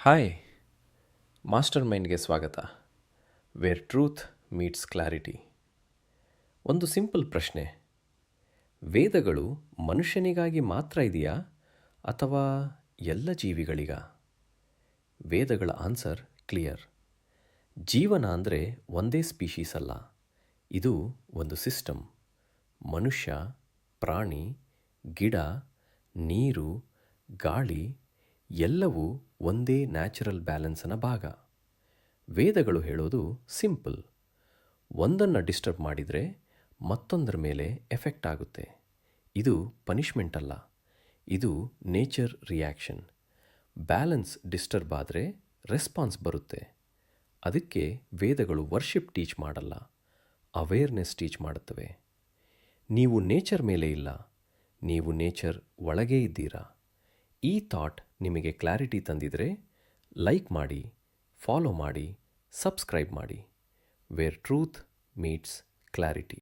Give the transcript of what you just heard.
Hi, master ಮೈಂಡ್ಗೆ ಸ್ವಾಗತ. Where truth meets clarity. ಒಂದು ಸಿಂಪಲ್ ಪ್ರಶ್ನೆ: ವೇದಗಳು ಮನುಷ್ಯನಿಗಾಗಿ ಮಾತ್ರ ಇದೆಯಾ ಅಥವಾ ಎಲ್ಲ ಜೀವಿಗಳಿಗ? ವೇದಗಳ ಆನ್ಸರ್ ಕ್ಲಿಯರ್. ಜೀವನ ಅಂದರೆ ಒಂದೇ ಸ್ಪೀಷೀಸ್ ಅಲ್ಲ, ಇದು ಒಂದು ಸಿಸ್ಟಮ್. ಮನುಷ್ಯ, ಪ್ರಾಣಿ, ಗಿಡ, ನೀರು, ಗಾಳಿ ಎಲ್ಲವೂ ಒಂದೇ ನ್ಯಾಚುರಲ್ ಬ್ಯಾಲೆನ್ಸನ ಭಾಗ. ವೇದಗಳು ಹೇಳೋದು ಸಿಂಪಲ್: ಒಂದನ್ನು ಡಿಸ್ಟರ್ಬ್ ಮಾಡಿದರೆ ಮತ್ತೊಂದರ ಮೇಲೆ ಎಫೆಕ್ಟ್ ಆಗುತ್ತೆ. ಇದು ಪನಿಷ್ಮೆಂಟ್ ಅಲ್ಲ, ಇದು ನೇಚರ್ ರಿಯಾಕ್ಷನ್. ಬ್ಯಾಲೆನ್ಸ್ ಡಿಸ್ಟರ್ಬ್ ಆದರೆ ರೆಸ್ಪಾನ್ಸ್ ಬರುತ್ತೆ. ಅದಕ್ಕೆ ವೇದಗಳು ವರ್ಷಿಪ್ ಟೀಚ್ ಮಾಡಲ್ಲ, ಅವೇರ್ನೆಸ್ ಟೀಚ್ ಮಾಡುತ್ತವೆ. ನೀವು ನೇಚರ್ ಮೇಲೆ ಇಲ್ಲ, ನೀವು ನೇಚರ್ ಒಳಗೇ ಇದ್ದೀರಾ. ಈ ಥಾಟ್ ನಿಮಗೆ ಕ್ಲಾರಿಟಿ ತಂದಿದ್ರೆ ಲೈಕ್ ಮಾಡಿ, ಫಾಲೋ ಮಾಡಿ, ಸಬ್ಸ್ಕ್ರೈಬ್ ಮಾಡಿ. Where truth meets clarity.